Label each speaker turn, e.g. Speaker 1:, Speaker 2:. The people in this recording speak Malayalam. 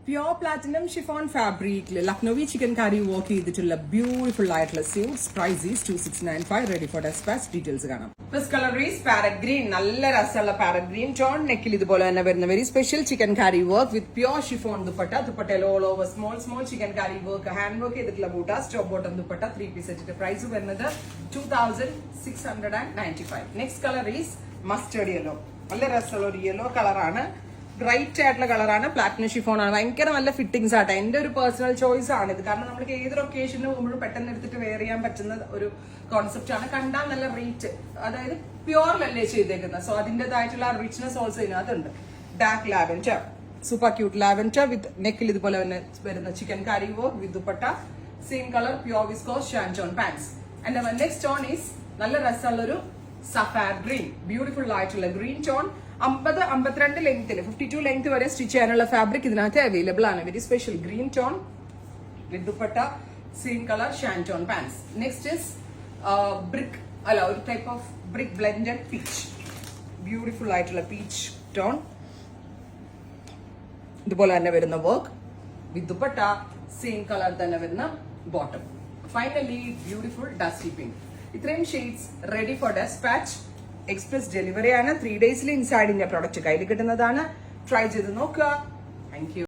Speaker 1: പ്യോർ പ്ലാറ്റിനം ഷിഫോൺ ഫാബ്രിക്കിൽ ലക്നോവി ചിക്കൻ കറി വർക്ക് ചെയ്തിട്ടുള്ള ബ്യൂട്ടിഫുൾ ആയിട്ടുള്ള suits. Price is 2695. Ready for despatch. Details കാണാം. First colour is parrot green. നല്ല രസമുള്ള പാരറ്റ് ഗ്രീൻ ടോൺ. നെക്കിൽ ഇതുപോലെ തന്നെ വരുന്ന very special chikankari work with pure chiffon dupatta. ദുപ്പട്ടയിൽ all over small chikankari work, hand work ചെയ്തിട്ടുള്ള buta, stop bottom dupatta, 3 piece സെറ്റിന്റെ പ്രൈസ് വരുന്നത് 2695. Next colour is mustard yellow. നല്ല രസമുള്ള ഒരു യെല്ലോ കളറാണ്. ബ്രൈറ്റ് ആയിട്ടുള്ള കളറാണ്. പ്ലാറ്റിനം ഷിഫോൺ ആണ്. ഭയങ്കര നല്ല ഫിറ്റിംഗ്സ് ആട്ടെ. എന്റെ ഒരു പേഴ്സണൽ ചോയ്സ് ആണ് ഇത്. കാരണം നമുക്ക് ഏതൊരു ഒക്കേഷന് പോകുമ്പോഴും പെട്ടെന്ന് എടുത്തിട്ട് വെയർ ചെയ്യാൻ പറ്റുന്ന ഒരു കോൺസെപ്റ്റ് ആണ്. കണ്ടാൽ നല്ല റീച്ച്, അതായത് പ്യോറിലല്ലേ ചെയ്തേക്കുന്നത്. സോ അതിന്റേതായിട്ടുള്ള റിച്ച്നെസ് ഓൾസോ ഇതിനകത്തുണ്ട്. Dark lavender, super cute lavender with നെക്കിൽ ഇതുപോലെ തന്നെ വരുന്ന chikankari work with dupatta. Same colour pure viscose shantoon pants. And next tone is നല്ല രസമുള്ളൊരു സഫാർ ഗ്രീൻ. ബ്യൂട്ടിഫുൾ ആയിട്ടുള്ള ഗ്രീൻ ടോൺ. 50-52 ലെങ്ത്തിൽ 52 ലെങ്ത് വരെ സ്റ്റിച്ച് ചെയ്യാനുള്ള ഫാബ്രിക് ഇതിനകത്ത് അവൈലബിൾ ആണ്. Very special green tone with dupatta. Same colour shantoon pants. Next is brick അല്ല ഒരു type of brick blended peach. Beautiful ആയിട്ടുള്ള പീച്ച് ടോൺ. ഇതുപോലെ തന്നെ വരുന്ന work with dupatta. Same colour തന്നെ വരുന്ന bottom. Finally beautiful dusty pink. ഇത്രയും shades ready for despatch. Express delivery ആണ്. 3 ഡേയ്സിൽ ഇൻസൈഡിന്റെ പ്രോഡക്റ്റ് കയ്യിൽ കിട്ടുന്നതാണ്. ട്രൈ ചെയ്ത് നോക്കുക. Thank you.